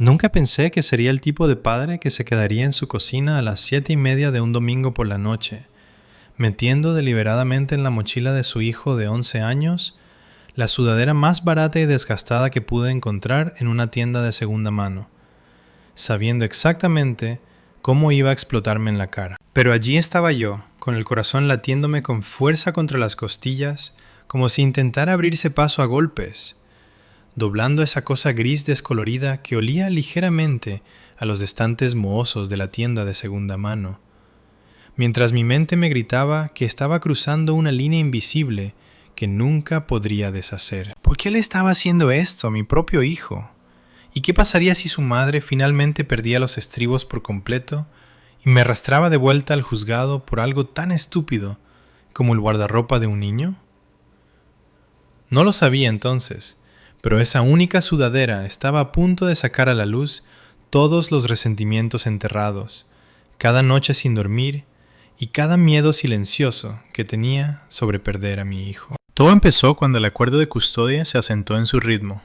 Nunca pensé que sería el tipo de padre que se quedaría en su cocina a las 7:30 de un domingo por la noche, metiendo deliberadamente en la mochila de su hijo de 11 años la sudadera más barata y desgastada que pude encontrar en una tienda de segunda mano, sabiendo exactamente cómo iba a explotarme en la cara. Pero allí estaba yo, con el corazón latiéndome con fuerza contra las costillas, como si intentara abrirse paso a golpes, doblando esa cosa gris descolorida que olía ligeramente a los estantes mohosos de la tienda de segunda mano, mientras mi mente me gritaba que estaba cruzando una línea invisible que nunca podría deshacer. ¿Por qué le estaba haciendo esto a mi propio hijo? ¿Y qué pasaría si su madre finalmente perdía los estribos por completo y me arrastraba de vuelta al juzgado por algo tan estúpido como el guardarropa de un niño? No lo sabía entonces, pero esa única sudadera estaba a punto de sacar a la luz todos los resentimientos enterrados, cada noche sin dormir y cada miedo silencioso que tenía sobre perder a mi hijo. Todo empezó cuando el acuerdo de custodia se asentó en su ritmo.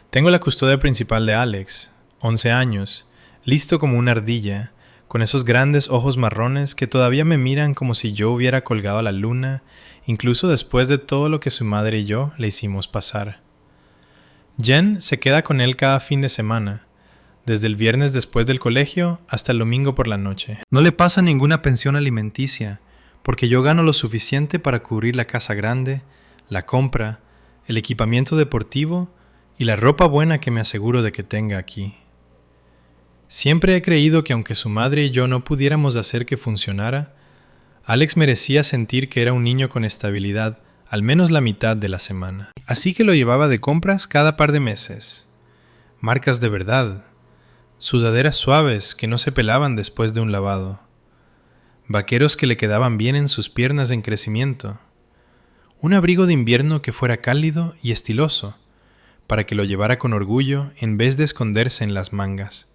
Tengo la custodia principal de Alex, 11 años, listo como una ardilla, con esos grandes ojos marrones que todavía me miran como si yo hubiera colgado a la luna, incluso después de todo lo que su madre y yo le hicimos pasar. Jen se queda con él cada fin de semana, desde el viernes después del colegio hasta el domingo por la noche. No le pasa ninguna pensión alimenticia, porque yo gano lo suficiente para cubrir la casa grande, la compra, el equipamiento deportivo y la ropa buena que me aseguro de que tenga aquí. Siempre he creído que aunque su madre y yo no pudiéramos hacer que funcionara, Alex merecía sentir que era un niño con estabilidad al menos la mitad de la semana. Así que lo llevaba de compras cada par de meses. Marcas de verdad, sudaderas suaves que no se pelaban después de un lavado, vaqueros que le quedaban bien en sus piernas en crecimiento, un abrigo de invierno que fuera cálido y estiloso, para que lo llevara con orgullo en vez de esconderse en las mangas.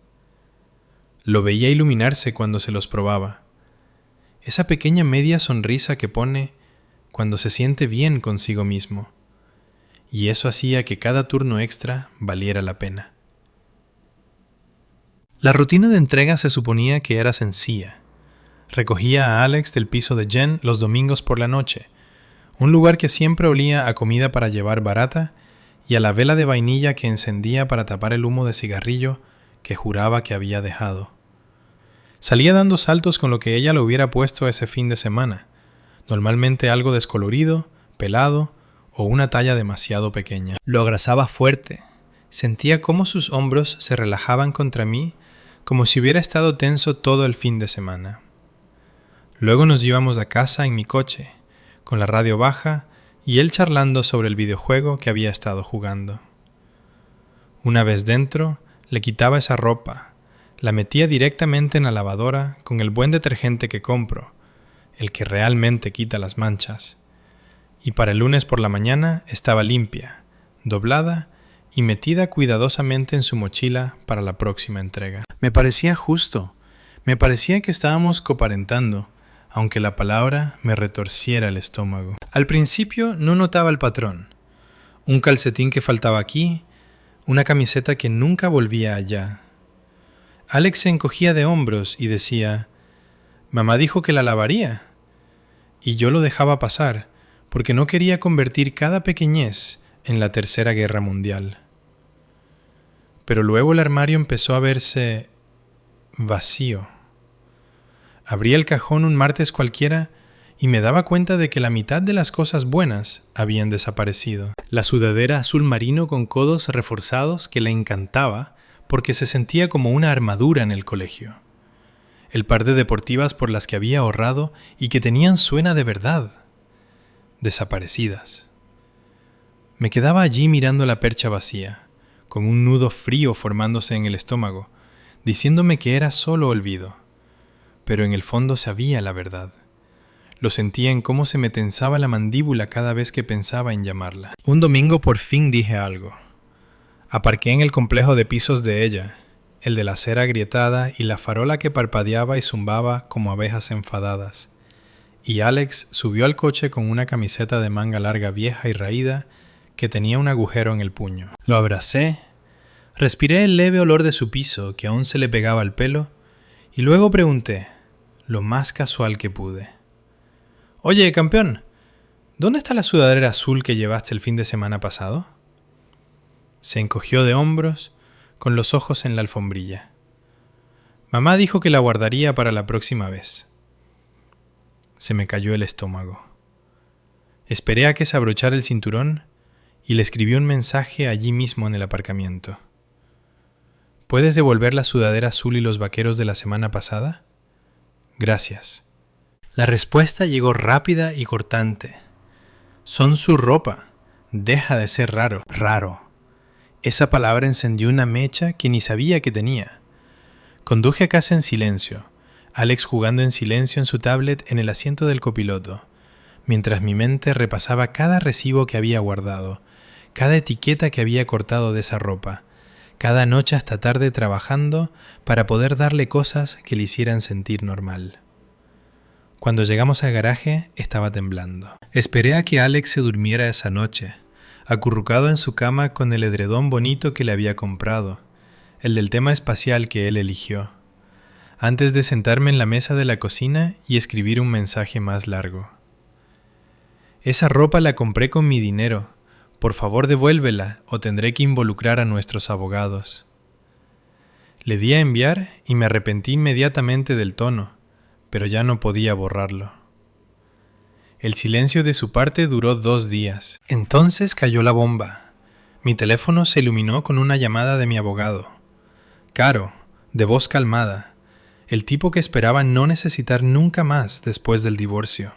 Lo veía iluminarse cuando se los probaba. Esa pequeña media sonrisa que pone cuando se siente bien consigo mismo. Y eso hacía que cada turno extra valiera la pena. La rutina de entrega se suponía que era sencilla. Recogía a Alex del piso de Jen los domingos por la noche, un lugar que siempre olía a comida para llevar barata y a la vela de vainilla que encendía para tapar el humo de cigarrillo que juraba que había dejado. Salía dando saltos con lo que ella le hubiera puesto ese fin de semana, normalmente algo descolorido, pelado o una talla demasiado pequeña. Lo abrazaba fuerte, sentía cómo sus hombros se relajaban contra mí como si hubiera estado tenso todo el fin de semana. Luego nos íbamos a casa en mi coche, con la radio baja y él charlando sobre el videojuego que había estado jugando. Una vez dentro, le quitaba esa ropa, la metía directamente en la lavadora con el buen detergente que compro, el que realmente quita las manchas, y para el lunes por la mañana estaba limpia, doblada y metida cuidadosamente en su mochila para la próxima entrega. Me parecía justo, me parecía que estábamos coparentando, aunque la palabra me retorciera el estómago. Al principio no notaba el patrón. Un calcetín que faltaba aquí, una camiseta que nunca volvía allá. Alex se encogía de hombros y decía, «Mamá dijo que la lavaría». Y yo lo dejaba pasar, porque no quería convertir cada pequeñez en la Tercera Guerra Mundial. Pero luego el armario empezó a verse vacío. Abría el cajón un martes cualquiera y me daba cuenta de que la mitad de las cosas buenas habían desaparecido. La sudadera azul marino con codos reforzados que le encantaba porque se sentía como una armadura en el colegio. El par de deportivas por las que había ahorrado y que tenían suena de verdad. Desaparecidas. Me quedaba allí mirando la percha vacía, con un nudo frío formándose en el estómago, diciéndome que era solo olvido. Pero en el fondo sabía la verdad. Lo sentía en cómo se me tensaba la mandíbula cada vez que pensaba en llamarla. Un domingo por fin dije algo. Aparqué en el complejo de pisos de ella, el de la acera agrietada y la farola que parpadeaba y zumbaba como abejas enfadadas. Y Alex subió al coche con una camiseta de manga larga vieja y raída que tenía un agujero en el puño. Lo abracé, Respiré el leve olor de su piso que aún se le pegaba al pelo y luego pregunté, lo más casual que pude. «Oye, campeón, ¿dónde está la sudadera azul que llevaste el fin de semana pasado?» Se encogió de hombros, con los ojos en la alfombrilla. Mamá dijo que la guardaría para la próxima vez. Se me cayó el estómago. Esperé a que se abrochara el cinturón y le escribí un mensaje allí mismo en el aparcamiento. ¿Puedes devolver la sudadera azul y los vaqueros de la semana pasada? Gracias. La respuesta llegó rápida y cortante. Son su ropa. Deja de ser raro. Raro. Esa palabra encendió una mecha que ni sabía que tenía. Conduje a casa en silencio, Alex jugando en silencio en su tablet en el asiento del copiloto, mientras mi mente repasaba cada recibo que había guardado, cada etiqueta que había cortado de esa ropa, cada noche hasta tarde trabajando para poder darle cosas que le hicieran sentir normal. Cuando llegamos al garaje, estaba temblando. Esperé a que Alex se durmiera esa noche, acurrucado en su cama con el edredón bonito que le había comprado, el del tema espacial que él eligió, antes de sentarme en la mesa de la cocina y escribir un mensaje más largo. Esa ropa la compré con mi dinero. Por favor, devuélvela o tendré que involucrar a nuestros abogados. Le di a enviar y me arrepentí inmediatamente del tono, pero ya no podía borrarlo. El silencio de su parte duró 2 días. Entonces cayó la bomba. Mi teléfono se iluminó con una llamada de mi abogado. Caro, de voz calmada, el tipo que esperaba no necesitar nunca más después del divorcio.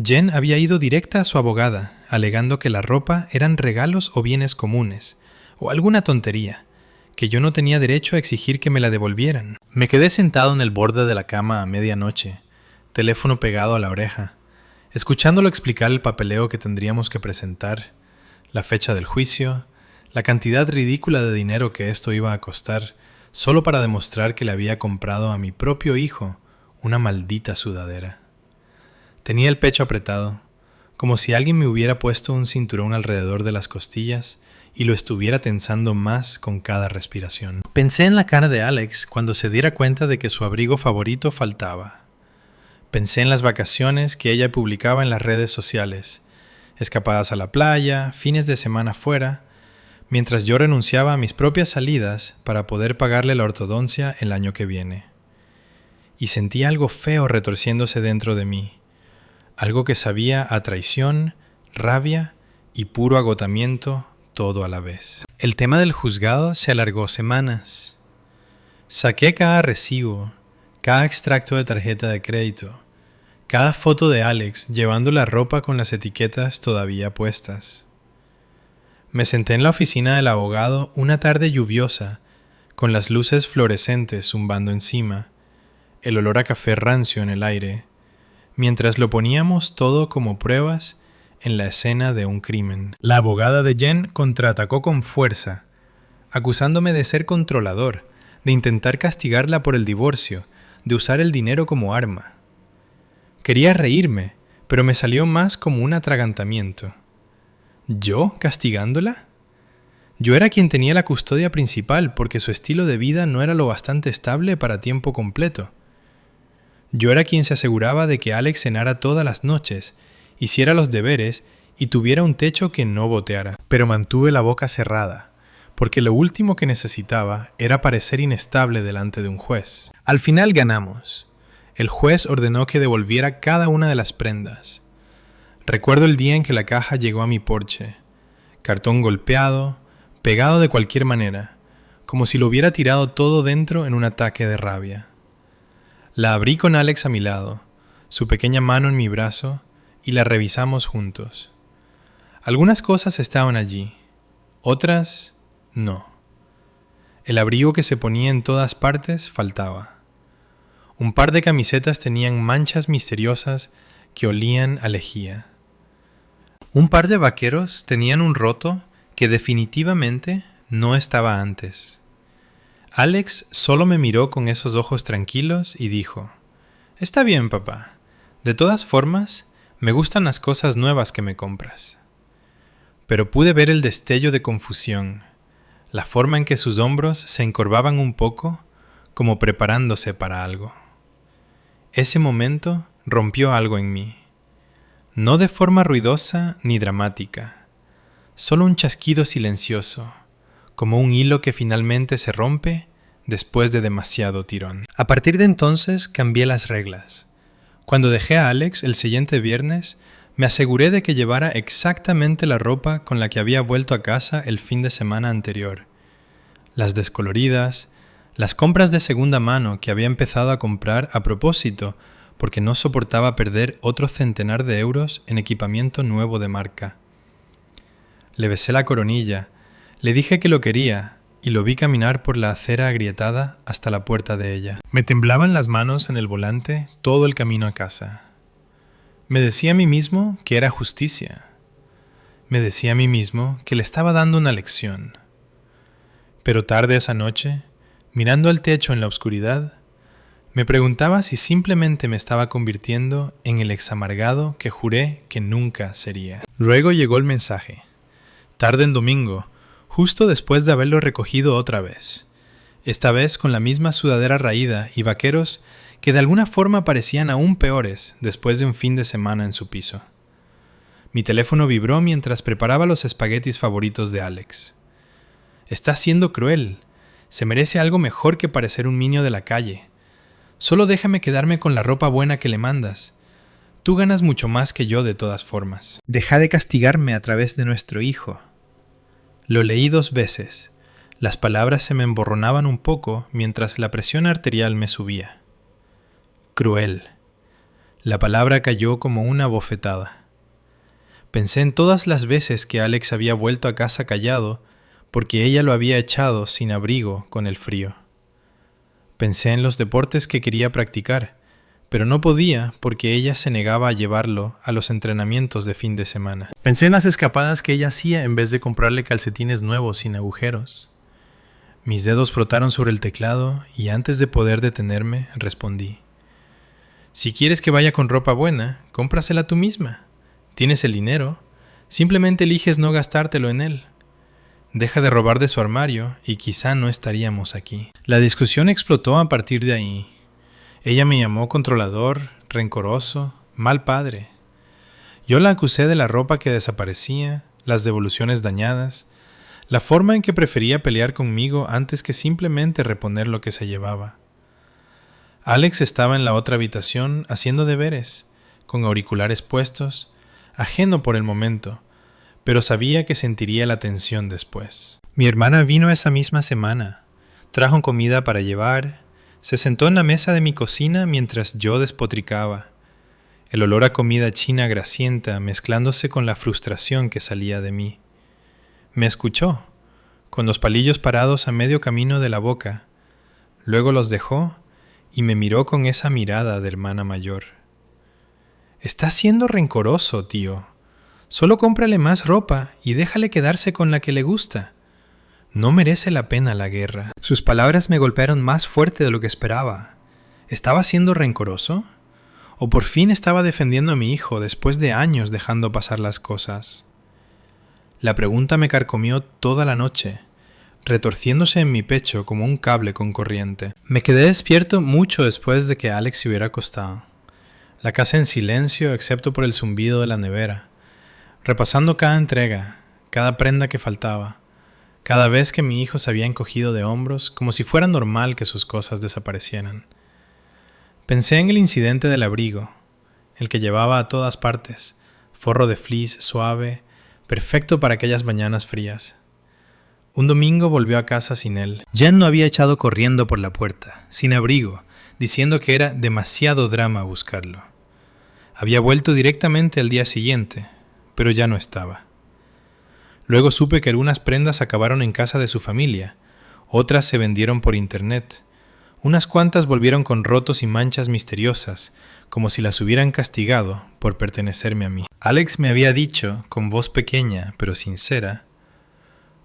Jen había ido directa a su abogada, alegando que la ropa eran regalos o bienes comunes, o alguna tontería, que yo no tenía derecho a exigir que me la devolvieran. Me quedé sentado en el borde de la cama a medianoche, teléfono pegado a la oreja, escuchándolo explicar el papeleo que tendríamos que presentar, la fecha del juicio, la cantidad ridícula de dinero que esto iba a costar, solo para demostrar que le había comprado a mi propio hijo una maldita sudadera. Tenía el pecho apretado, como si alguien me hubiera puesto un cinturón alrededor de las costillas y lo estuviera tensando más con cada respiración. Pensé en la cara de Alex cuando se diera cuenta de que su abrigo favorito faltaba. Pensé en las vacaciones que ella publicaba en las redes sociales, escapadas a la playa, fines de semana fuera, mientras yo renunciaba a mis propias salidas para poder pagarle la ortodoncia el año que viene. Y sentí algo feo retorciéndose dentro de mí, algo que sabía a traición, rabia y puro agotamiento todo a la vez. El tema del juzgado se alargó semanas. Saqué cada recibo, cada extracto de tarjeta de crédito, cada foto de Alex llevando la ropa con las etiquetas todavía puestas. Me senté en la oficina del abogado una tarde lluviosa, con las luces fluorescentes zumbando encima, el olor a café rancio en el aire, mientras lo poníamos todo como pruebas en la escena de un crimen. La abogada de Jen contraatacó con fuerza, acusándome de ser controlador, de intentar castigarla por el divorcio, de usar el dinero como arma. Quería reírme, pero me salió más como un atragantamiento. ¿Yo castigándola? Yo era quien tenía la custodia principal porque su estilo de vida no era lo bastante estable para tiempo completo. Yo era quien se aseguraba de que Alex cenara todas las noches, hiciera los deberes y tuviera un techo que no goteara. Pero mantuve la boca cerrada, porque lo último que necesitaba era parecer inestable delante de un juez. Al final ganamos. El juez ordenó que devolviera cada una de las prendas. Recuerdo el día en que la caja llegó a mi porche. Cartón golpeado, pegado de cualquier manera, como si lo hubiera tirado todo dentro en un ataque de rabia. La abrí con Alex a mi lado, su pequeña mano en mi brazo, y la revisamos juntos. Algunas cosas estaban allí, otras no. El abrigo que se ponía en todas partes faltaba. Un par de camisetas tenían manchas misteriosas que olían a lejía. Un par de vaqueros tenían un roto que definitivamente no estaba antes. Alex solo me miró con esos ojos tranquilos y dijo: «Está bien, papá. De todas formas, me gustan las cosas nuevas que me compras». Pero pude ver el destello de confusión, la forma en que sus hombros se encorvaban un poco, como preparándose para algo. Ese momento rompió algo en mí. No de forma ruidosa ni dramática, solo un chasquido silencioso, como un hilo que finalmente se rompe después de demasiado tirón. A partir de entonces cambié las reglas. Cuando dejé a Alex el siguiente viernes, me aseguré de que llevara exactamente la ropa con la que había vuelto a casa el fin de semana anterior. Las descoloridas, las compras de segunda mano que había empezado a comprar a propósito porque no soportaba perder otro centenar de euros en equipamiento nuevo de marca. Le besé la coronilla, le dije que lo quería y lo vi caminar por la acera agrietada hasta la puerta de ella. Me temblaban las manos en el volante todo el camino a casa. Me decía a mí mismo que era justicia. Me decía a mí mismo que le estaba dando una lección. Pero tarde esa noche, mirando al techo en la oscuridad, me preguntaba si simplemente me estaba convirtiendo en el examargado que juré que nunca sería. Luego llegó el mensaje. Tarde en domingo, justo después de haberlo recogido otra vez. Esta vez con la misma sudadera raída y vaqueros que de alguna forma parecían aún peores después de un fin de semana en su piso. Mi teléfono vibró mientras preparaba los espaguetis favoritos de Alex. Está siendo cruel. Se merece algo mejor que parecer un niño de la calle. Solo déjame quedarme con la ropa buena que le mandas. Tú ganas mucho más que yo de todas formas. Deja de castigarme a través de nuestro hijo. Lo leí 2 veces. Las palabras se me emborronaban un poco mientras la presión arterial me subía. Cruel. La palabra cayó como una bofetada. Pensé en todas las veces que Alex había vuelto a casa callado porque ella lo había echado sin abrigo con el frío. Pensé en los deportes que quería practicar, pero no podía porque ella se negaba a llevarlo a los entrenamientos de fin de semana. Pensé en las escapadas que ella hacía en vez de comprarle calcetines nuevos sin agujeros. Mis dedos frotaron sobre el teclado y antes de poder detenerme, respondí. Si quieres que vaya con ropa buena, cómprasela tú misma. Tienes el dinero, simplemente eliges no gastártelo en él. Deja de robar de su armario y quizá no estaríamos aquí. La discusión explotó a partir de ahí. Ella me llamó controlador, rencoroso, mal padre. Yo la acusé de la ropa que desaparecía, las devoluciones dañadas, la forma en que prefería pelear conmigo antes que simplemente reponer lo que se llevaba. Alex estaba en la otra habitación haciendo deberes, con auriculares puestos, ajeno por el momento, pero sabía que sentiría la tensión después. Mi hermana vino esa misma semana, trajo comida para llevar, se sentó en la mesa de mi cocina mientras yo despotricaba, el olor a comida china grasienta mezclándose con la frustración que salía de mí. Me escuchó, con los palillos parados a medio camino de la boca, luego los dejó y me miró con esa mirada de hermana mayor. «Estás siendo rencoroso, tío. Solo cómprale más ropa y déjale quedarse con la que le gusta. No merece la pena la guerra». Sus palabras me golpearon más fuerte de lo que esperaba. ¿Estaba siendo rencoroso? ¿O por fin estaba defendiendo a mi hijo después de años dejando pasar las cosas? La pregunta me carcomió toda la noche, retorciéndose en mi pecho como un cable con corriente. Me quedé despierto mucho después de que Alex se hubiera acostado. La casa en silencio excepto por el zumbido de la nevera, repasando cada entrega, cada prenda que faltaba, cada vez que mi hijo se había encogido de hombros como si fuera normal que sus cosas desaparecieran. Pensé en el incidente del abrigo, el que llevaba a todas partes, forro de fleece suave, perfecto para aquellas mañanas frías. Un domingo volvió a casa sin él. Jen no había echado corriendo por la puerta, sin abrigo, diciendo que era demasiado drama buscarlo. Había vuelto directamente al día siguiente, pero ya no estaba. Luego supe que algunas prendas acabaron en casa de su familia, otras se vendieron por internet. Unas cuantas volvieron con rotos y manchas misteriosas, como si las hubieran castigado por pertenecerme a mí. Alex me había dicho, con voz pequeña pero sincera,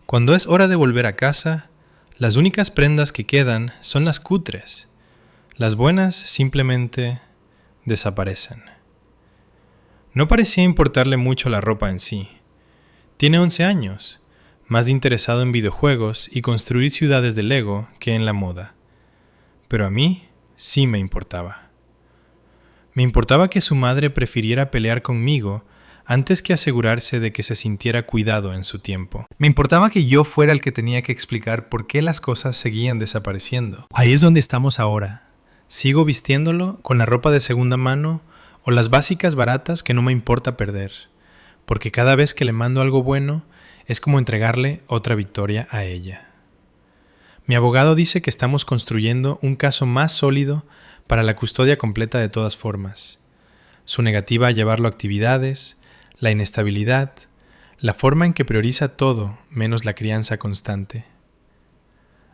«Cuando es hora de volver a casa, las únicas prendas que quedan son las cutres. Las buenas simplemente desaparecen». No parecía importarle mucho la ropa en sí. Tiene 11 años. más interesado en videojuegos y construir ciudades de Lego que en la moda. Pero a mí sí me importaba. Me importaba que su madre prefiriera pelear conmigo antes que asegurarse de que se sintiera cuidado en su tiempo. Me importaba que yo fuera el que tenía que explicar por qué las cosas seguían desapareciendo. Ahí es donde estamos ahora. Sigo vistiéndolo con la ropa de segunda mano o las básicas baratas que no me importa perder, porque cada vez que le mando algo bueno es como entregarle otra victoria a ella. Mi abogado dice que estamos construyendo un caso más sólido para la custodia completa de todas formas. Su negativa a llevarlo a actividades, la inestabilidad, la forma en que prioriza todo menos la crianza constante.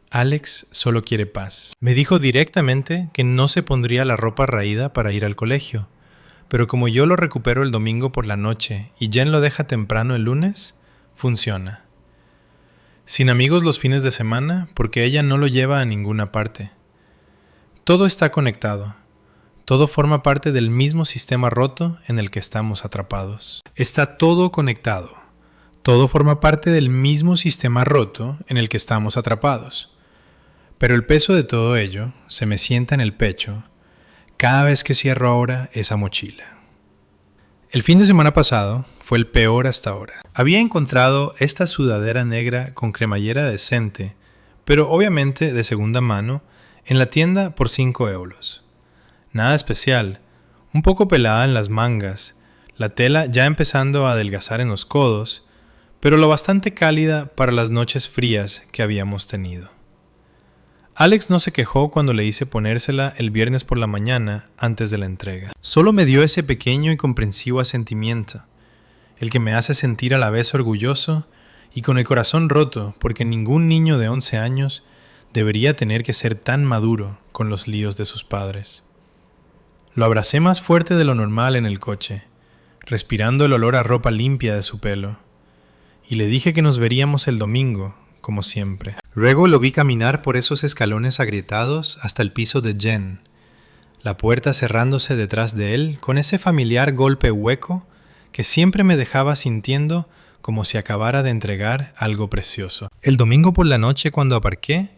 Alex solo quiere paz. Me dijo directamente que no se pondría la ropa raída para ir al colegio, pero como yo lo recupero el domingo por la noche y Jen lo deja temprano el lunes, funciona. Sin amigos los fines de semana porque ella no lo lleva a ninguna parte. Todo está conectado. Todo forma parte del mismo sistema roto en el que estamos atrapados. Está todo conectado. Todo forma parte del mismo sistema roto en el que estamos atrapados. Pero el peso de todo ello se me sienta en el pecho cada vez que cierro ahora esa mochila. El fin de semana pasado fue el peor hasta ahora. Había encontrado esta sudadera negra con cremallera decente, pero obviamente de segunda mano, en la tienda por 5 euros. Nada especial, un poco pelada en las mangas, la tela ya empezando a adelgazar en los codos, pero lo bastante cálida para las noches frías que habíamos tenido. Alex no se quejó cuando le hice ponérsela el viernes por la mañana antes de la entrega. Solo me dio ese pequeño y comprensivo asentimiento, el que me hace sentir a la vez orgulloso y con el corazón roto porque ningún niño de 11 años debería tener que ser tan maduro con los líos de sus padres. Lo abracé más fuerte de lo normal en el coche, respirando el olor a ropa limpia de su pelo, y le dije que nos veríamos el domingo, como siempre. Luego lo vi caminar por esos escalones agrietados hasta el piso de Jen, la puerta cerrándose detrás de él con ese familiar golpe hueco que siempre me dejaba sintiendo como si acabara de entregar algo precioso. El domingo por la noche cuando aparqué,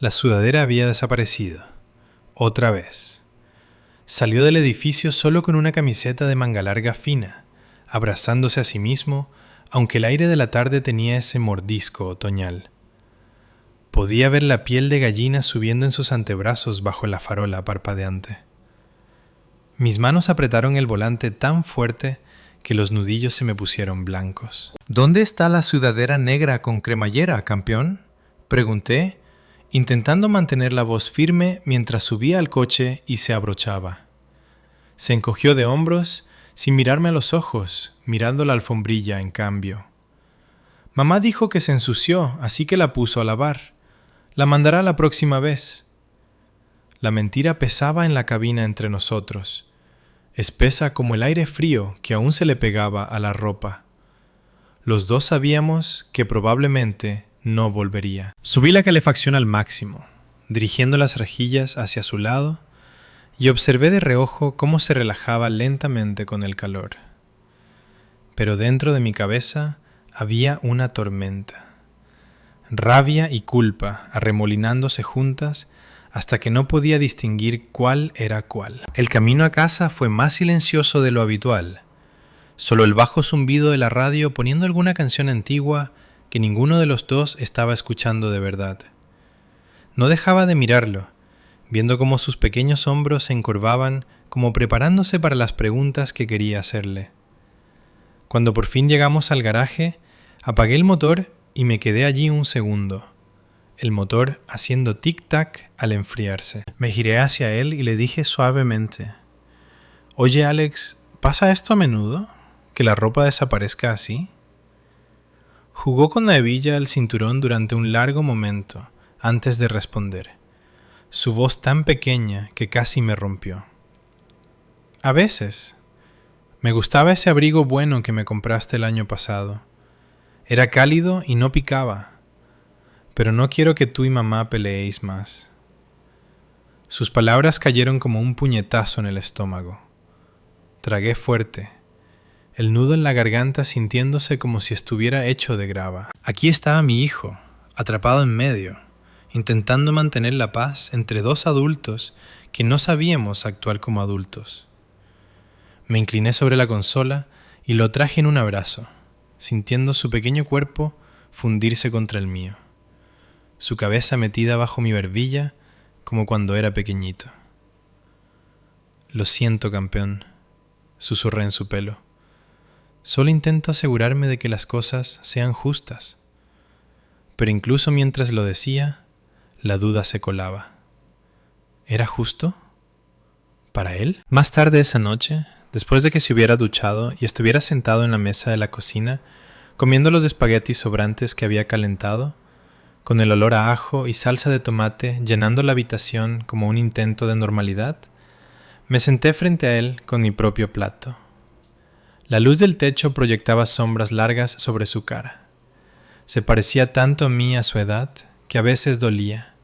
la sudadera había desaparecido. Otra vez. Salió del edificio solo con una camiseta de manga larga fina, abrazándose a sí mismo, aunque el aire de la tarde tenía ese mordisco otoñal. Podía ver la piel de gallina subiendo en sus antebrazos bajo la farola parpadeante. Mis manos apretaron el volante tan fuerte que los nudillos se me pusieron blancos. ¿Dónde está la sudadera negra con cremallera, campeón?, pregunté, intentando mantener la voz firme mientras subía al coche y se abrochaba. Se encogió de hombros, sin mirarme a los ojos, mirando la alfombrilla en cambio. Mamá dijo que se ensució, así que la puso a lavar. La mandará la próxima vez. La mentira pesaba en la cabina entre nosotros, espesa como el aire frío que aún se le pegaba a la ropa. Los dos sabíamos que probablemente no volvería. Subí la calefacción al máximo, dirigiendo las rejillas hacia su lado, y observé de reojo cómo se relajaba lentamente con el calor. Pero dentro de mi cabeza había una tormenta. Rabia y culpa arremolinándose juntas hasta que no podía distinguir cuál era cuál. El camino a casa fue más silencioso de lo habitual. Solo el bajo zumbido de la radio poniendo alguna canción antigua que ninguno de los dos estaba escuchando de verdad. No dejaba de mirarlo, viendo cómo sus pequeños hombros se encorvaban como preparándose para las preguntas que quería hacerle. Cuando por fin llegamos al garaje, apagué el motor y me quedé allí un segundo, el motor haciendo tic-tac al enfriarse. Me giré hacia él y le dije suavemente: «Oye, Alex, ¿pasa esto a menudo? ¿Que la ropa desaparezca así?» Jugó con la hebilla al cinturón durante un largo momento antes de responder, su voz tan pequeña que casi me rompió. «A veces. Me gustaba ese abrigo bueno que me compraste el año pasado. Era cálido y no picaba. Pero no quiero que tú y mamá peleéis más». Sus palabras cayeron como un puñetazo en el estómago. Tragué fuerte. el nudo en la garganta sintiéndose como si estuviera hecho de grava. Aquí estaba mi hijo, atrapado en medio, intentando mantener la paz entre dos adultos que no sabíamos actuar como adultos. Me incliné sobre la consola y lo traje en un abrazo, sintiendo su pequeño cuerpo fundirse contra el mío, su cabeza metida bajo mi barbilla como cuando era pequeñito. «Lo siento, campeón», susurré en su pelo. «Solo intento asegurarme de que las cosas sean justas». Pero incluso mientras lo decía, la duda se colaba. ¿Era justo? ¿Para él? Más tarde esa noche, después de que se hubiera duchado y estuviera sentado en la mesa de la cocina, comiendo los espaguetis sobrantes que había calentado, con el olor a ajo y salsa de tomate llenando la habitación como un intento de normalidad, me senté frente a él con mi propio plato. La luz del techo proyectaba sombras largas sobre su cara. Se parecía tanto a mí a su edad que a veces dolía.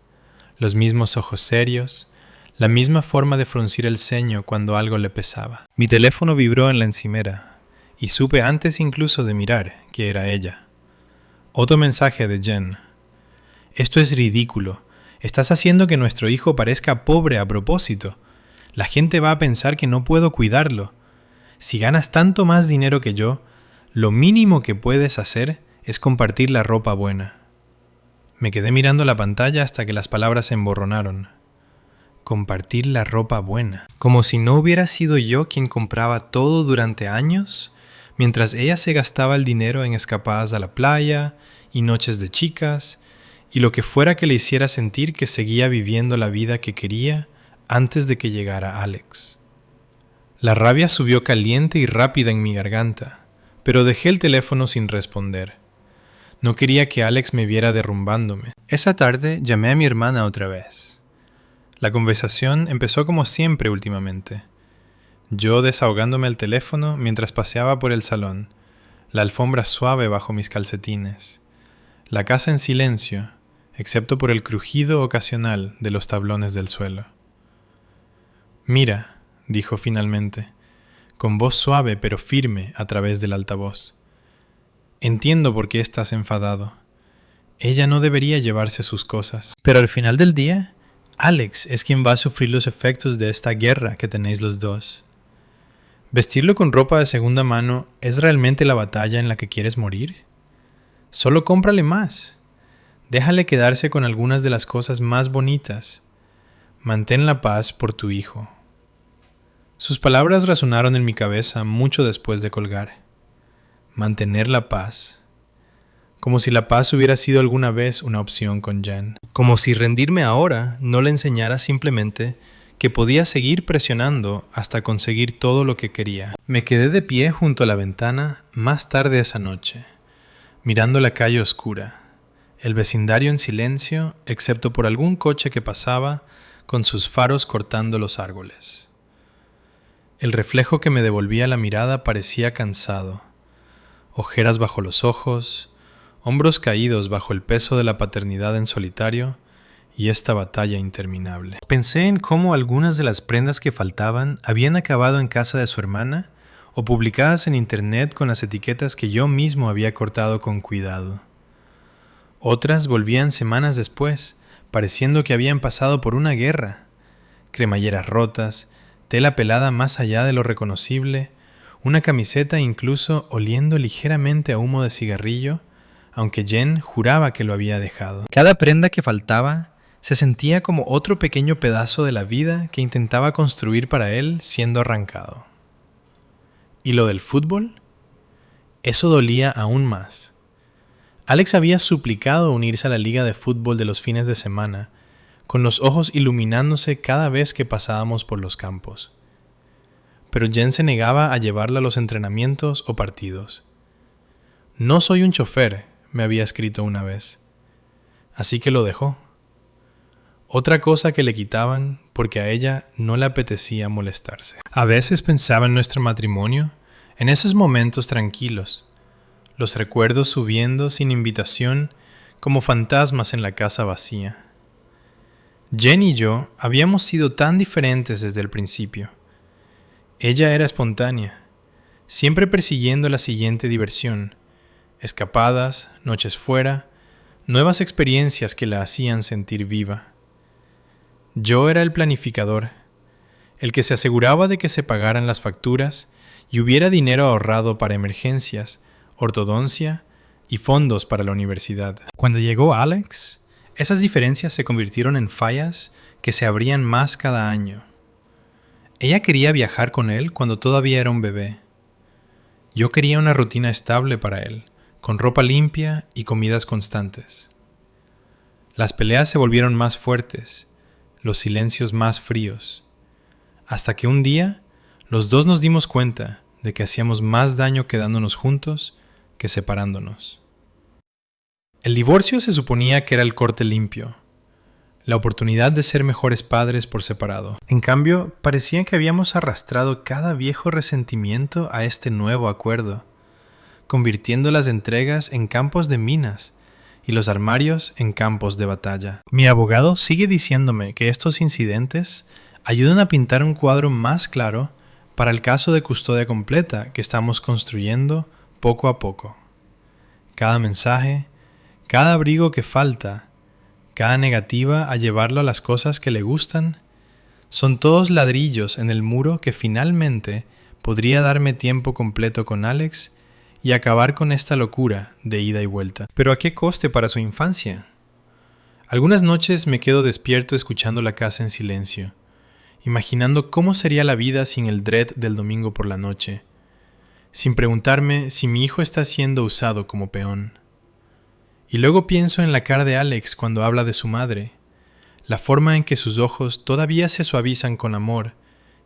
Los mismos ojos serios, la misma forma de fruncir el ceño cuando algo le pesaba. Mi teléfono vibró en la encimera y supe antes incluso de mirar que era ella. Otro mensaje de Jen. «Esto es ridículo. Estás haciendo que nuestro hijo parezca pobre a propósito. La gente va a pensar que no puedo cuidarlo. Si ganas tanto más dinero que yo, lo mínimo que puedes hacer es compartir la ropa buena». Me quedé mirando la pantalla hasta que las palabras se emborronaron. Compartir la ropa buena. Como si no hubiera sido yo quien compraba todo durante años, mientras ella se gastaba el dinero en escapadas a la playa y noches de chicas, y lo que fuera que le hiciera sentir que seguía viviendo la vida que quería antes de que llegara Alex. La rabia subió caliente y rápida en mi garganta, pero dejé el teléfono sin responder. No quería que Alex me viera derrumbándome. Esa tarde llamé a mi hermana otra vez. La conversación empezó como siempre últimamente. Yo desahogándome al teléfono mientras paseaba por el salón, la alfombra suave bajo mis calcetines, la casa en silencio, excepto por el crujido ocasional de los tablones del suelo. «Mira», dijo finalmente, con voz suave pero firme a través del altavoz. «Entiendo por qué estás enfadado. Ella no debería llevarse sus cosas. Pero al final del día, Alex es quien va a sufrir los efectos de esta guerra que tenéis los dos. ¿Vestirlo con ropa de segunda mano es realmente la batalla en la que quieres morir? Solo cómprale más. Déjale quedarse con algunas de las cosas más bonitas. Mantén la paz por tu hijo». Sus palabras resonaron en mi cabeza mucho después de colgar. Mantener la paz. Como si la paz hubiera sido alguna vez una opción con Jen. Como si rendirme ahora no le enseñara simplemente que podía seguir presionando hasta conseguir todo lo que quería. Me quedé de pie junto a la ventana más tarde esa noche, mirando la calle oscura, el vecindario en silencio excepto por algún coche que pasaba con sus faros cortando los árboles. El reflejo que me devolvía la mirada parecía cansado, ojeras bajo los ojos, hombros caídos bajo el peso de la paternidad en solitario y esta batalla interminable. Pensé en cómo algunas de las prendas que faltaban habían acabado en casa de su hermana o publicadas en internet con las etiquetas que yo mismo había cortado con cuidado. Otras volvían semanas después, pareciendo que habían pasado por una guerra. Cremalleras rotas, tela pelada más allá de lo reconocible, una camiseta incluso oliendo ligeramente a humo de cigarrillo, aunque Jen juraba que lo había dejado. Cada prenda que faltaba se sentía como otro pequeño pedazo de la vida que intentaba construir para él siendo arrancado. ¿Y lo del fútbol? Eso dolía aún más. Alex había suplicado unirse a la liga de fútbol de los fines de semana, con los ojos iluminándose cada vez que pasábamos por los campos. Pero Jen se negaba a llevarla a los entrenamientos o partidos. «No soy un chofer», me había escrito una vez. Así que lo dejó. Otra cosa que le quitaban porque a ella no le apetecía molestarse. A veces pensaba en nuestro matrimonio, en esos momentos tranquilos, los recuerdos subiendo sin invitación como fantasmas en la casa vacía. Jen y yo habíamos sido tan diferentes desde el principio. Ella era espontánea. siempre persiguiendo la siguiente diversión, escapadas, noches fuera, nuevas experiencias que la hacían sentir viva. Yo era el planificador, el que se aseguraba de que se pagaran las facturas y hubiera dinero ahorrado para emergencias, ortodoncia y fondos para la universidad. Cuando llegó Alex, esas diferencias se convirtieron en fallas que se abrían más cada año. Ella quería viajar con él cuando todavía era un bebé. Yo quería una rutina estable para él, con ropa limpia y comidas constantes. Las peleas se volvieron más fuertes, los silencios más fríos, hasta que un día los dos nos dimos cuenta de que hacíamos más daño quedándonos juntos que separándonos. El divorcio se suponía que era el corte limpio, la oportunidad de ser mejores padres por separado. En cambio, parecía que habíamos arrastrado cada viejo resentimiento a este nuevo acuerdo, convirtiendo las entregas en campos de minas y los armarios en campos de batalla. Mi abogado sigue diciéndome que estos incidentes ayudan a pintar un cuadro más claro para el caso de custodia completa que estamos construyendo poco a poco. Cada mensaje, cada abrigo que falta, cada negativa a llevarlo a las cosas que le gustan, son todos ladrillos en el muro que finalmente podría darme tiempo completo con Alex y acabar con esta locura de ida y vuelta. ¿Pero a qué coste para su infancia? Algunas noches me quedo despierto escuchando la casa en silencio, imaginando cómo sería la vida sin el dread del domingo por la noche, sin preguntarme si mi hijo está siendo usado como peón. Y luego pienso en la cara de Alex cuando habla de su madre, la forma en que sus ojos todavía se suavizan con amor,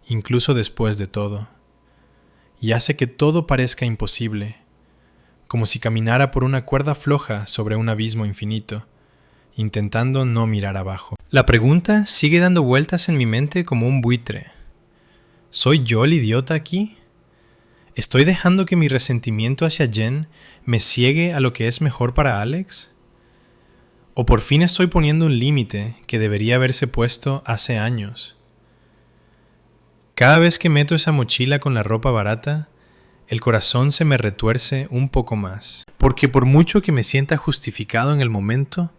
incluso después de todo, y hace que todo parezca imposible, como si caminara por una cuerda floja sobre un abismo infinito, intentando no mirar abajo. La pregunta sigue dando vueltas en mi mente como un buitre. ¿Soy yo el idiota aquí? ¿Estoy dejando que mi resentimiento hacia Jen me ciegue a lo que es mejor para Alex? ¿O por fin estoy poniendo un límite que debería haberse puesto hace años? Cada vez que meto esa mochila con la ropa barata, el corazón se me retuerce un poco más. Porque por mucho que me sienta justificado en el momento,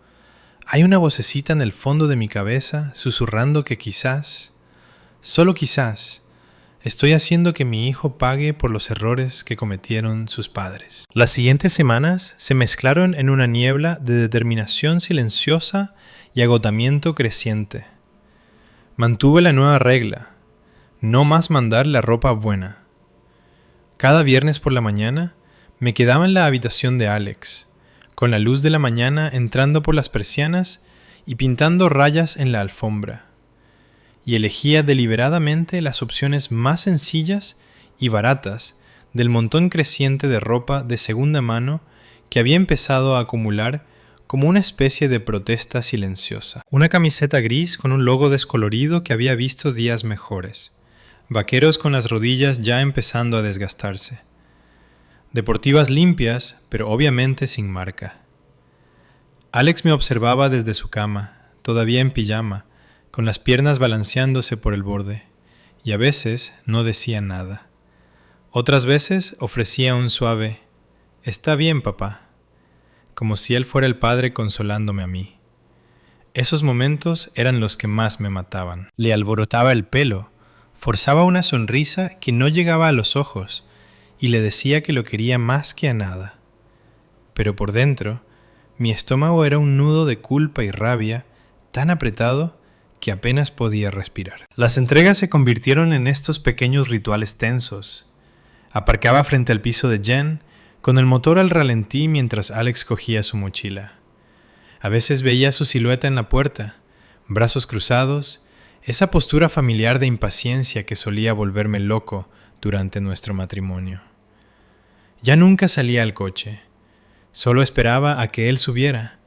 hay una vocecita en el fondo de mi cabeza susurrando que quizás, solo quizás, estoy haciendo que mi hijo pague por los errores que cometieron sus padres. Las siguientes semanas se mezclaron en una niebla de determinación silenciosa y agotamiento creciente. Mantuve la nueva regla: no más mandar la ropa buena. Cada viernes por la mañana me quedaba en la habitación de Alex, con la luz de la mañana entrando por las persianas y pintando rayas en la alfombra, y elegía deliberadamente las opciones más sencillas y baratas del montón creciente de ropa de segunda mano que había empezado a acumular como una especie de protesta silenciosa. Una camiseta gris con un logo descolorido que había visto días mejores. Vaqueros con las rodillas ya empezando a desgastarse. Deportivas limpias, pero obviamente sin marca. Alex me observaba desde su cama, todavía en pijama, con las piernas balanceándose por el borde, y a veces no decía nada. Otras veces ofrecía un suave «Está bien, papá», como si él fuera el padre consolándome a mí. Esos momentos eran los que más me mataban. Le alborotaba el pelo, forzaba una sonrisa que no llegaba a los ojos, y le decía que lo quería más que a nada. Pero por dentro, mi estómago era un nudo de culpa y rabia tan apretado que apenas podía respirar. Las entregas se convirtieron en estos pequeños rituales tensos. Aparcaba frente al piso de Jen, con el motor al ralentí mientras Alex cogía su mochila. A veces veía su silueta en la puerta, brazos cruzados, esa postura familiar de impaciencia que solía volverme loco durante nuestro matrimonio. Ya nunca salía al coche, solo esperaba a que él subiera,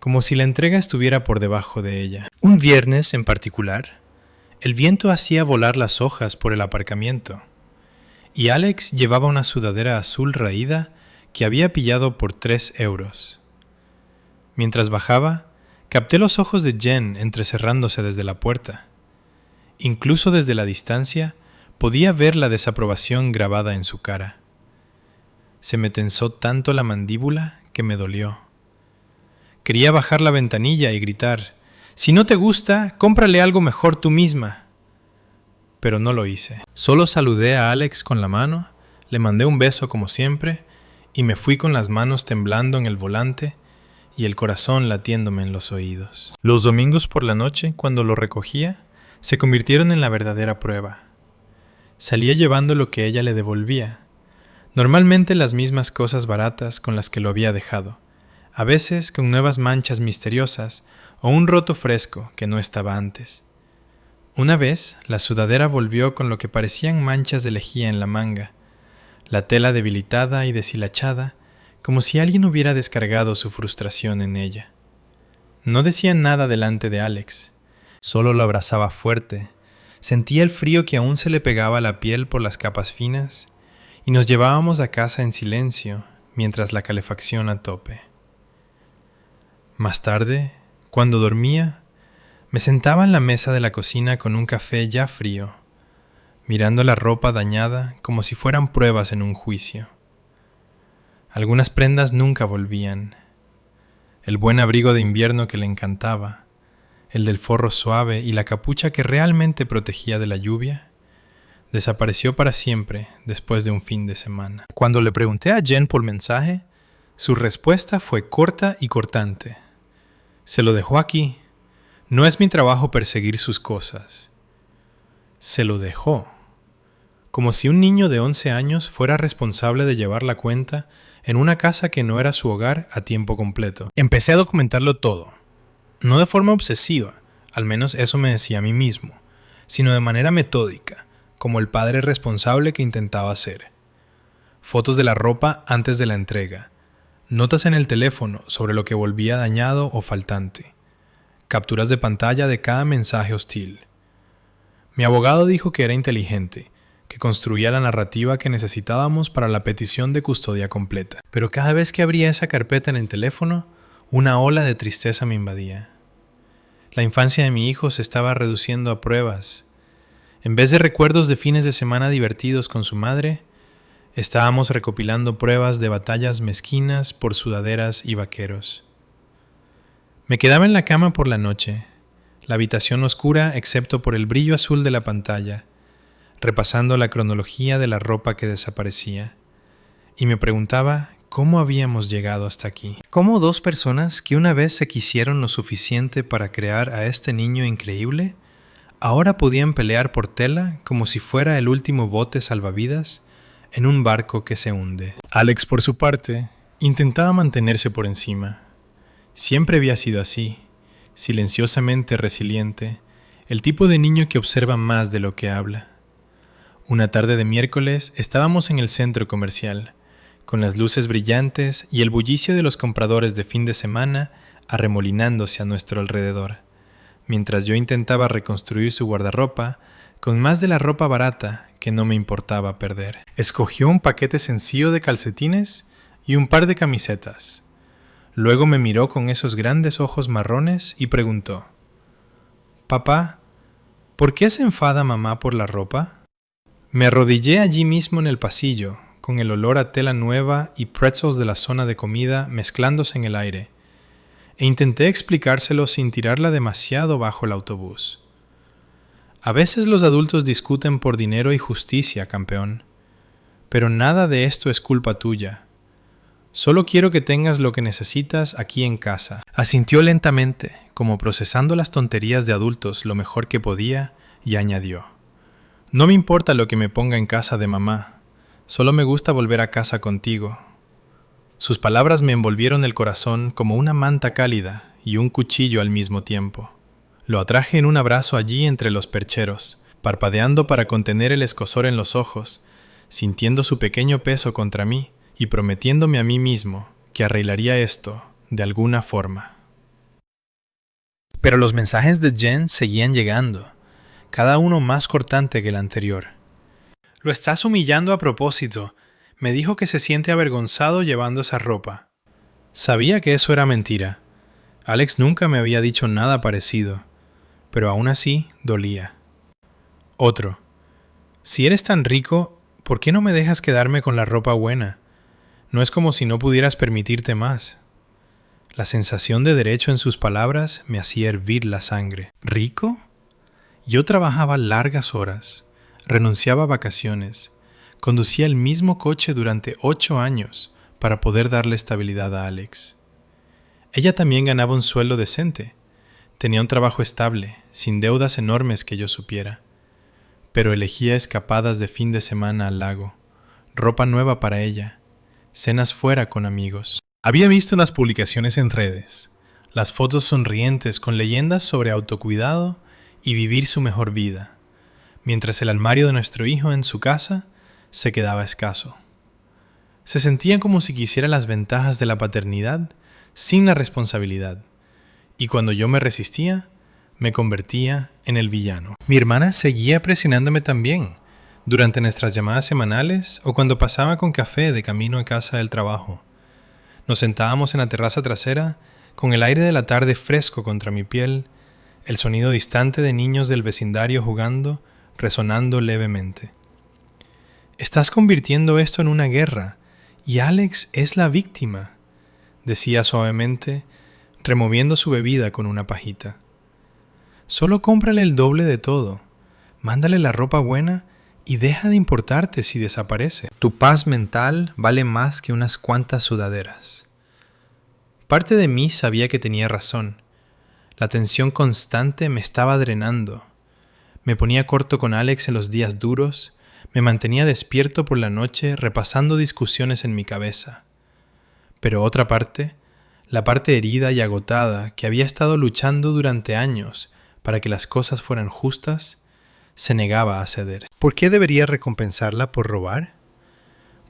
como si la entrega estuviera por debajo de ella. Un viernes en particular, el viento hacía volar las hojas por el aparcamiento, y Alex llevaba una sudadera azul raída que había pillado por 3 euros. Mientras bajaba, capté los ojos de Jen entrecerrándose desde la puerta. Incluso desde la distancia, Podía ver la desaprobación grabada en su cara. Se me tensó tanto la mandíbula que me dolió. Quería bajar la ventanilla y gritar: «Si no te gusta, cómprale algo mejor tú misma». Pero no lo hice. Solo saludé a Alex con la mano, le mandé un beso como siempre y me fui con las manos temblando en el volante y el corazón latiéndome en los oídos. Los domingos por la noche, cuando lo recogía, se convirtieron en la verdadera prueba. Salía llevando lo que ella le devolvía, normalmente las mismas cosas baratas con las que lo había dejado, a veces con nuevas manchas misteriosas o un roto fresco que no estaba antes. Una vez, la sudadera volvió con lo que parecían manchas de lejía en la manga, la tela debilitada y deshilachada, como si alguien hubiera descargado su frustración en ella. No decía nada delante de Alex, solo lo abrazaba fuerte. Sentía el frío que aún se le pegaba a la piel por las capas finas, y nos llevábamos a casa en silencio, mientras la calefacción a tope. Más tarde, cuando dormía, me sentaba en la mesa de la cocina con un café ya frío, mirando la ropa dañada como si fueran pruebas en un juicio. Algunas prendas nunca volvían. El buen abrigo de invierno que le encantaba, el del forro suave y la capucha que realmente protegía de la lluvia, desapareció para siempre después de un fin de semana. Cuando le pregunté a Jen por mensaje, su respuesta fue corta y cortante. Se lo dejó aquí. No es mi trabajo perseguir sus cosas. Se lo dejó. Como si un niño de 11 años fuera responsable de llevar la cuenta en una casa que no era su hogar a tiempo completo. Empecé a documentarlo todo. No de forma obsesiva, al menos eso me decía a mí mismo, sino de manera metódica, como el padre responsable que intentaba ser. Fotos de la ropa antes de la entrega, notas en el teléfono sobre lo que volvía dañado o faltante, capturas de pantalla de cada mensaje hostil. Mi abogado dijo que era inteligente, que construía la narrativa que necesitábamos para la petición de custodia completa. Pero cada vez que abría esa carpeta en el teléfono, una ola de tristeza me invadía. La infancia de mi hijo se estaba reduciendo a pruebas. En vez de recuerdos de fines de semana divertidos con su madre, estábamos recopilando pruebas de batallas mezquinas por sudaderas y vaqueros. Me quedaba en la cama por la noche, la habitación oscura excepto por el brillo azul de la pantalla, repasando la cronología de la ropa que desaparecía, y me preguntaba ¿cómo habíamos llegado hasta aquí? ¿Cómo dos personas que una vez se quisieron lo suficiente para crear a este niño increíble, ahora podían pelear por tela como si fuera el último bote salvavidas en un barco que se hunde? Alex, por su parte, intentaba mantenerse por encima. Siempre había sido así, silenciosamente resiliente, el tipo de niño que observa más de lo que habla. Una tarde de miércoles estábamos en el centro comercial, con las luces brillantes y el bullicio de los compradores de fin de semana arremolinándose a nuestro alrededor, mientras yo intentaba reconstruir su guardarropa con más de la ropa barata que no me importaba perder. Escogió un paquete sencillo de calcetines y un par de camisetas. Luego me miró con esos grandes ojos marrones y preguntó: «Papá, ¿por qué se enfada mamá por la ropa?». Me arrodillé allí mismo en el pasillo, con el olor a tela nueva y pretzels de la zona de comida mezclándose en el aire, e intenté explicárselo sin tirarla demasiado bajo el autobús. A veces los adultos discuten por dinero y justicia, campeón, pero nada de esto es culpa tuya. Solo quiero que tengas lo que necesitas aquí en casa. Asintió lentamente, como procesando las tonterías de adultos lo mejor que podía, y añadió: «No me importa lo que me ponga en casa de mamá. Solo me gusta volver a casa contigo». Sus palabras me envolvieron el corazón como una manta cálida y un cuchillo al mismo tiempo. Lo atraje en un abrazo allí entre los percheros, parpadeando para contener el escozor en los ojos, sintiendo su pequeño peso contra mí y prometiéndome a mí mismo que arreglaría esto de alguna forma. Pero los mensajes de Jen seguían llegando, cada uno más cortante que el anterior. «Lo estás humillando a propósito. Me dijo que se siente avergonzado llevando esa ropa». Sabía que eso era mentira. Alex nunca me había dicho nada parecido, pero aún así dolía. Otro: Si eres tan rico, ¿por qué no me dejas quedarme con la ropa buena? No es como si no pudieras permitirte más. La sensación de derecho en sus palabras me hacía hervir la sangre. ¿Rico? Yo trabajaba largas horas, renunciaba a vacaciones, conducía el mismo coche durante 8 años para poder darle estabilidad a Alex. Ella también ganaba un sueldo decente, tenía un trabajo estable, sin deudas enormes que yo supiera, pero elegía escapadas de fin de semana al lago, ropa nueva para ella, cenas fuera con amigos. Había visto las publicaciones en redes, las fotos sonrientes con leyendas sobre autocuidado y vivir su mejor vida, mientras el armario de nuestro hijo en su casa se quedaba escaso. Se sentía como si quisiera las ventajas de la paternidad sin la responsabilidad, y cuando yo me resistía, me convertía en el villano. Mi hermana seguía presionándome también, durante nuestras llamadas semanales o cuando pasaba con café de camino a casa del trabajo. Nos sentábamos en la terraza trasera, con el aire de la tarde fresco contra mi piel, el sonido distante de niños del vecindario jugando, resonando levemente. Estás convirtiendo esto en una guerra, y Alex es la víctima, decía suavemente, removiendo su bebida con una pajita. Solo cómprale el doble de todo, mándale la ropa buena y deja de importarte si desaparece. Tu paz mental vale más que unas cuantas sudaderas. Parte de mí sabía que tenía razón. La tensión constante me estaba drenando. Me ponía corto con Alex en los días duros, me mantenía despierto por la noche repasando discusiones en mi cabeza. Pero otra parte, la parte herida y agotada que había estado luchando durante años para que las cosas fueran justas, se negaba a ceder. ¿Por qué debería recompensarla por robar?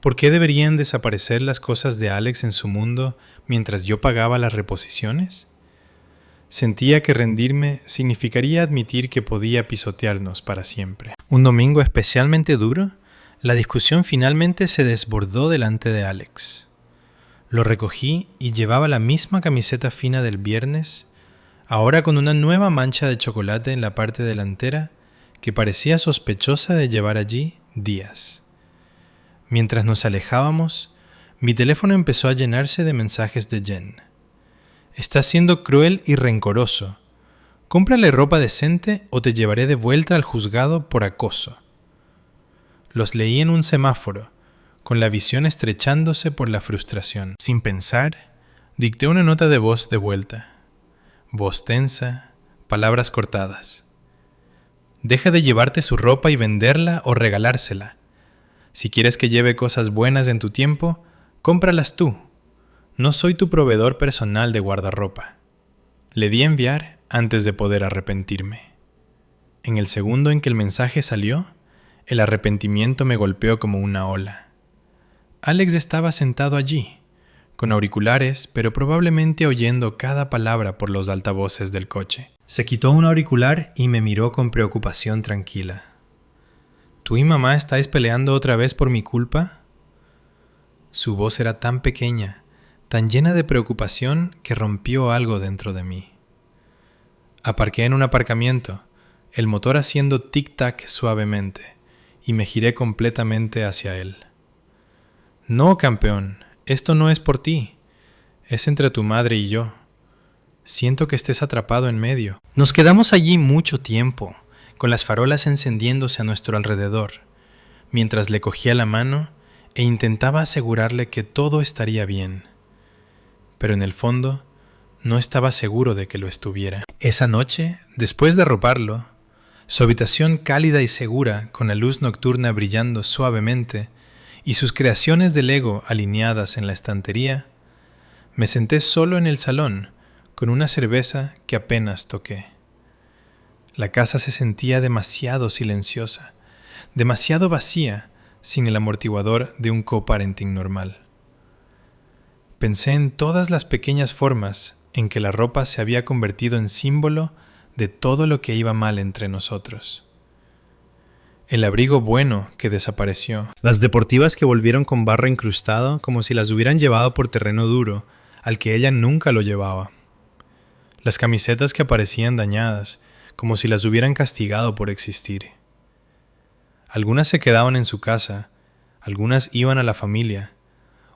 ¿Por qué deberían desaparecer las cosas de Alex en su mundo mientras yo pagaba las reposiciones? Sentía que rendirme significaría admitir que podía pisotearnos para siempre. Un domingo especialmente duro, la discusión finalmente se desbordó delante de Alex. Lo recogí y llevaba la misma camiseta fina del viernes, ahora con una nueva mancha de chocolate en la parte delantera que parecía sospechosa de llevar allí días. Mientras nos alejábamos, mi teléfono empezó a llenarse de mensajes de Jen. Estás siendo cruel y rencoroso. Cómprale ropa decente o te llevaré de vuelta al juzgado por acoso. Los leí en un semáforo, con la visión estrechándose por la frustración. Sin pensar, dicté una nota de voz de vuelta. Voz tensa, palabras cortadas. Deja de llevarte su ropa y venderla o regalársela. Si quieres que lleve cosas buenas en tu tiempo, cómpralas tú. No soy tu proveedor personal de guardarropa. Le di a enviar antes de poder arrepentirme. En el segundo en que el mensaje salió, el arrepentimiento me golpeó como una ola. Alex estaba sentado allí, con auriculares, pero probablemente oyendo cada palabra por los altavoces del coche. Se quitó un auricular y me miró con preocupación tranquila. ¿Tú y mamá estáis peleando otra vez por mi culpa? Su voz era tan pequeña, tan llena de preocupación que rompió algo dentro de mí. Aparqué en un aparcamiento, el motor haciendo tic-tac suavemente, y me giré completamente hacia él. No, campeón, esto no es por ti. Es entre tu madre y yo. Siento que estés atrapado en medio. Nos quedamos allí mucho tiempo, con las farolas encendiéndose a nuestro alrededor, mientras le cogía la mano e intentaba asegurarle que todo estaría bien. Pero en el fondo, no estaba seguro de que lo estuviera. Esa noche, después de arroparlo, su habitación cálida y segura, con la luz nocturna brillando suavemente y sus creaciones de Lego alineadas en la estantería, me senté solo en el salón, con una cerveza que apenas toqué. La casa se sentía demasiado silenciosa, demasiado vacía, sin el amortiguador de un co-parenting normal. Pensé en todas las pequeñas formas en que la ropa se había convertido en símbolo de todo lo que iba mal entre nosotros. El abrigo bueno que desapareció. Las deportivas que volvieron con barro incrustado como si las hubieran llevado por terreno duro, al que ella nunca lo llevaba. Las camisetas que aparecían dañadas, como si las hubieran castigado por existir. Algunas se quedaban en su casa, algunas iban a la familia,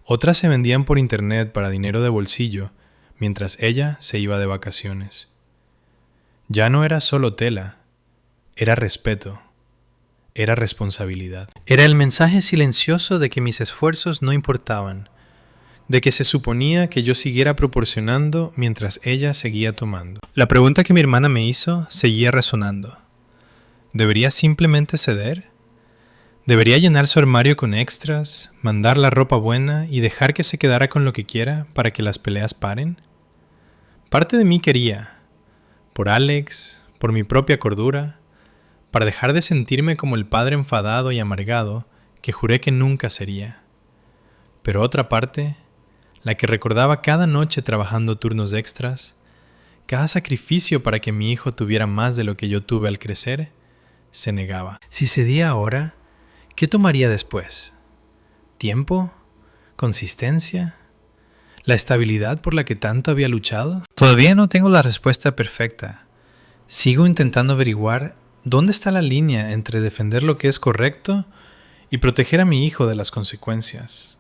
otras se vendían por internet para dinero de bolsillo, mientras ella se iba de vacaciones. Ya no era solo tela, era respeto, era responsabilidad. Era el mensaje silencioso de que mis esfuerzos no importaban, de que se suponía que yo siguiera proporcionando mientras ella seguía tomando. La pregunta que mi hermana me hizo seguía resonando. ¿Debería simplemente ceder? ¿Debería llenar su armario con extras, mandar la ropa buena y dejar que se quedara con lo que quiera para que las peleas paren? Parte de mí quería, por Alex, por mi propia cordura, para dejar de sentirme como el padre enfadado y amargado que juré que nunca sería. Pero otra parte, la que recordaba cada noche trabajando turnos extras, cada sacrificio para que mi hijo tuviera más de lo que yo tuve al crecer, se negaba. Si cedía ahora, ¿qué tomaría después? ¿Tiempo? ¿Consistencia? ¿La estabilidad por la que tanto había luchado? Todavía no tengo la respuesta perfecta. Sigo intentando averiguar dónde está la línea entre defender lo que es correcto y proteger a mi hijo de las consecuencias.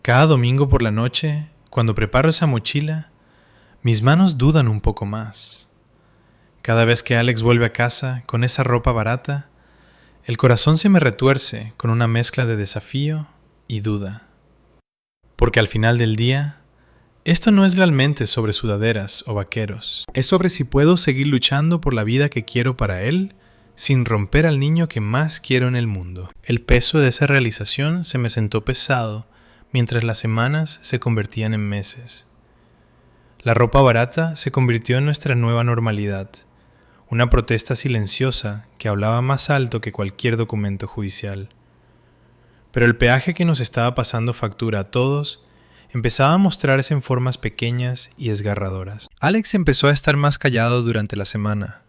Cada domingo por la noche, cuando preparo esa mochila, mis manos dudan un poco más. Cada vez que Alex vuelve a casa con esa ropa barata, el corazón se me retuerce con una mezcla de desafío y duda. Porque al final del día, esto no es realmente sobre sudaderas o vaqueros. Es sobre si puedo seguir luchando por la vida que quiero para él sin romper al niño que más quiero en el mundo. El peso de esa realización se me sentó pesado mientras las semanas se convertían en meses. La ropa barata se convirtió en nuestra nueva normalidad, una protesta silenciosa que hablaba más alto que cualquier documento judicial. Pero el peaje que nos estaba pasando factura a todos empezaba a mostrarse en formas pequeñas y desgarradoras. Alex empezó a estar más callado durante la semana,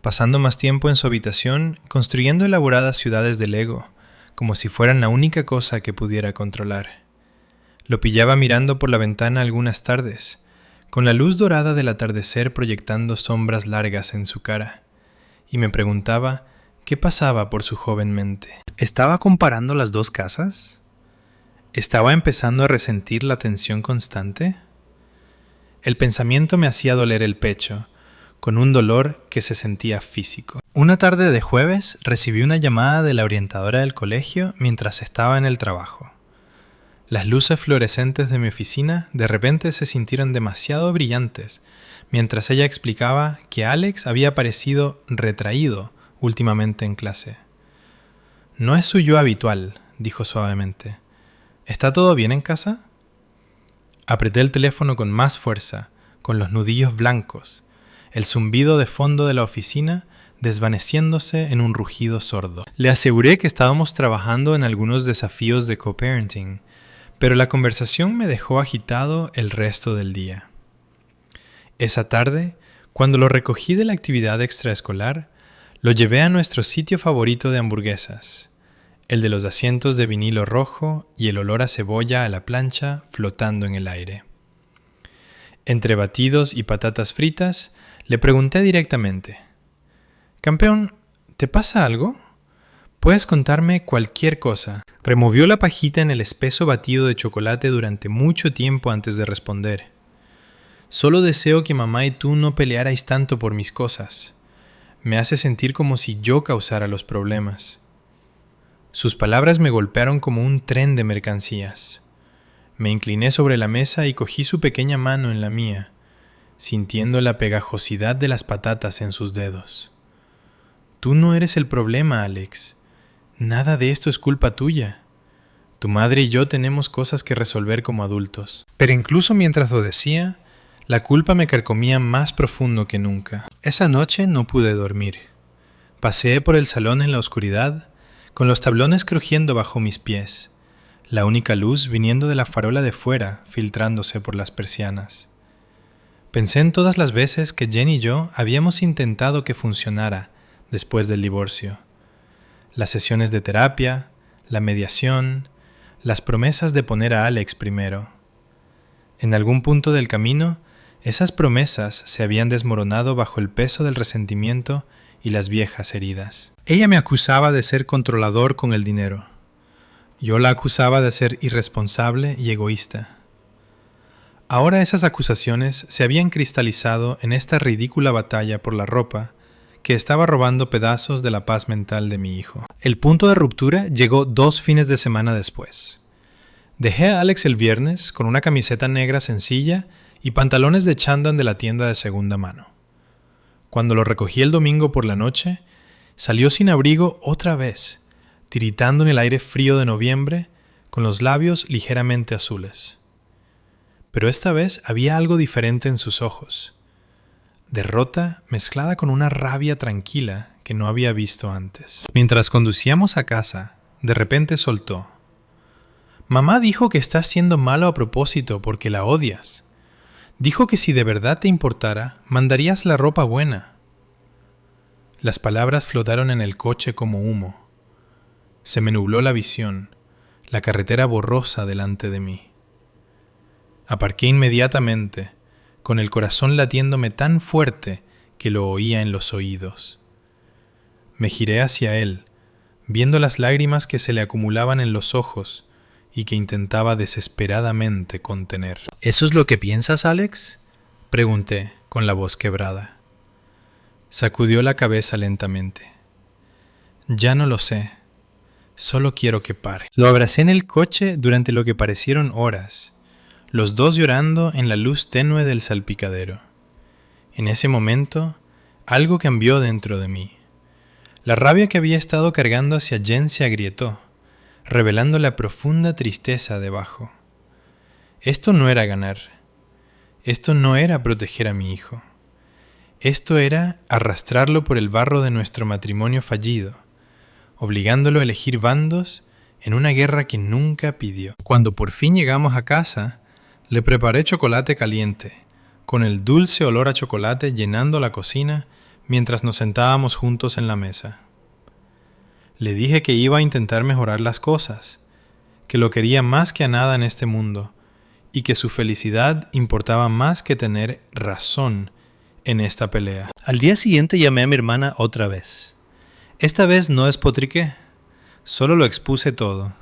pasando más tiempo en su habitación construyendo elaboradas ciudades de Lego, como si fueran la única cosa que pudiera controlar. Lo pillaba mirando por la ventana algunas tardes, con la luz dorada del atardecer proyectando sombras largas en su cara, y me preguntaba qué pasaba por su joven mente. ¿Estaba comparando las dos casas? ¿Estaba empezando a resentir la tensión constante? El pensamiento me hacía doler el pecho, con un dolor que se sentía físico. Una tarde de jueves recibí una llamada de la orientadora del colegio mientras estaba en el trabajo. Las luces fluorescentes de mi oficina de repente se sintieron demasiado brillantes, mientras ella explicaba que Alex había parecido retraído últimamente en clase. «No es su yo habitual», dijo suavemente. «¿Está todo bien en casa?» Apreté el teléfono con más fuerza, con los nudillos blancos, el zumbido de fondo de la oficina desvaneciéndose en un rugido sordo. Le aseguré que estábamos trabajando en algunos desafíos de co-parenting, pero la conversación me dejó agitado el resto del día. Esa tarde, cuando lo recogí de la actividad extraescolar, lo llevé a nuestro sitio favorito de hamburguesas, el de los asientos de vinilo rojo y el olor a cebolla a la plancha flotando en el aire. Entre batidos y patatas fritas, le pregunté directamente: «Campeón, ¿te pasa algo? Puedes contarme cualquier cosa». Removió la pajita en el espeso batido de chocolate durante mucho tiempo antes de responder. «Solo deseo que mamá y tú no pelearais tanto por mis cosas. Me hace sentir como si yo causara los problemas». Sus palabras me golpearon como un tren de mercancías. Me incliné sobre la mesa y cogí su pequeña mano en la mía, sintiendo la pegajosidad de las patatas en sus dedos. «Tú no eres el problema, Alex. Nada de esto es culpa tuya. Tu madre y yo tenemos cosas que resolver como adultos». Pero incluso mientras lo decía, la culpa me carcomía más profundo que nunca. Esa noche no pude dormir. Paseé por el salón en la oscuridad, con los tablones crujiendo bajo mis pies, la única luz viniendo de la farola de fuera filtrándose por las persianas. Pensé en todas las veces que Jen y yo habíamos intentado que funcionara después del divorcio. Las sesiones de terapia, la mediación, las promesas de poner a Alex primero. En algún punto del camino, esas promesas se habían desmoronado bajo el peso del resentimiento y las viejas heridas. Ella me acusaba de ser controlador con el dinero. Yo la acusaba de ser irresponsable y egoísta. Ahora esas acusaciones se habían cristalizado en esta ridícula batalla por la ropa que estaba robando pedazos de la paz mental de mi hijo. El punto de ruptura llegó 2 fines de semana después. Dejé a Alex el viernes con una camiseta negra sencilla y pantalones de chándal de la tienda de segunda mano. Cuando lo recogí el domingo por la noche, salió sin abrigo otra vez, tiritando en el aire frío de noviembre, con los labios ligeramente azules. Pero esta vez había algo diferente en sus ojos. Derrota mezclada con una rabia tranquila que no había visto antes. Mientras conducíamos a casa, de repente soltó: «Mamá dijo que estás siendo malo a propósito porque la odias. Dijo que si de verdad te importara, mandarías la ropa buena». Las palabras flotaron en el coche como humo. Se me nubló la visión, la carretera borrosa delante de mí. Aparqué inmediatamente, con el corazón latiéndome tan fuerte que lo oía en los oídos. Me giré hacia él, viendo las lágrimas que se le acumulaban en los ojos y que intentaba desesperadamente contener. ¿Eso es lo que piensas, Alex?, pregunté, con la voz quebrada. Sacudió la cabeza lentamente. Ya no lo sé. Solo quiero que pare. Lo abracé en el coche durante lo que parecieron horas, los dos llorando en la luz tenue del salpicadero. En ese momento, algo cambió dentro de mí. La rabia que había estado cargando hacia Jen se agrietó, revelando la profunda tristeza debajo. Esto no era ganar. Esto no era proteger a mi hijo. Esto era arrastrarlo por el barro de nuestro matrimonio fallido, obligándolo a elegir bandos en una guerra que nunca pidió. Cuando por fin llegamos a casa, le preparé chocolate caliente, con el dulce olor a chocolate llenando la cocina mientras nos sentábamos juntos en la mesa. Le dije que iba a intentar mejorar las cosas, que lo quería más que a nada en este mundo y que su felicidad importaba más que tener razón en esta pelea. Al día siguiente llamé a mi hermana otra vez. Esta vez no despotriqué, solo lo expuse todo.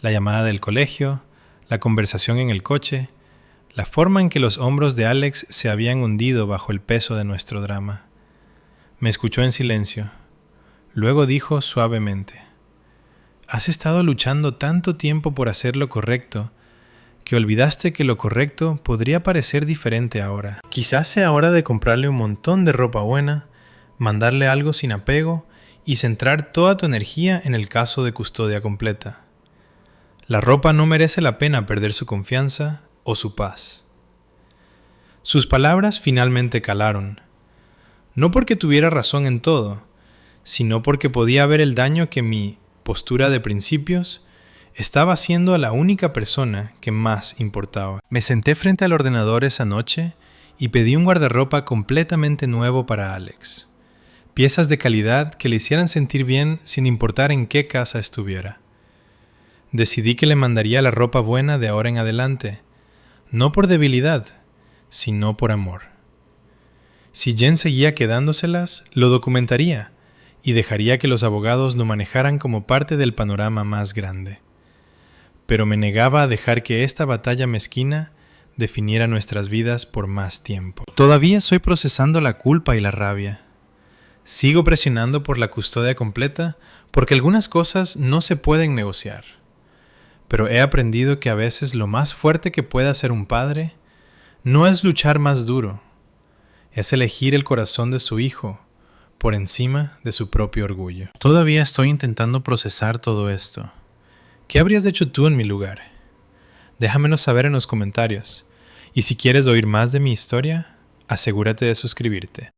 La llamada del colegio, la conversación en el coche, la forma en que los hombros de Alex se habían hundido bajo el peso de nuestro drama. Me escuchó en silencio. Luego dijo suavemente: «Has estado luchando tanto tiempo por hacer lo correcto que olvidaste que lo correcto podría parecer diferente ahora. Quizás sea hora de comprarle un montón de ropa buena, mandarle algo sin apego y centrar toda tu energía en el caso de custodia completa. La ropa no merece la pena perder su confianza o su paz». Sus palabras finalmente calaron. No porque tuviera razón en todo, sino porque podía ver el daño que mi postura de principios estaba haciendo a la única persona que más importaba. Me senté frente al ordenador esa noche y pedí un guardarropa completamente nuevo para Alex. Piezas de calidad que le hicieran sentir bien sin importar en qué casa estuviera. Decidí que le mandaría la ropa buena de ahora en adelante, no por debilidad, sino por amor. Si Jen seguía quedándoselas, lo documentaría y dejaría que los abogados lo manejaran como parte del panorama más grande. Pero me negaba a dejar que esta batalla mezquina definiera nuestras vidas por más tiempo. Todavía estoy procesando la culpa y la rabia. Sigo presionando por la custodia completa porque algunas cosas no se pueden negociar. Pero he aprendido que a veces lo más fuerte que puede hacer un padre no es luchar más duro, es elegir el corazón de su hijo por encima de su propio orgullo. Todavía estoy intentando procesar todo esto. ¿Qué habrías hecho tú en mi lugar? Déjamelo saber en los comentarios. Y si quieres oír más de mi historia, asegúrate de suscribirte.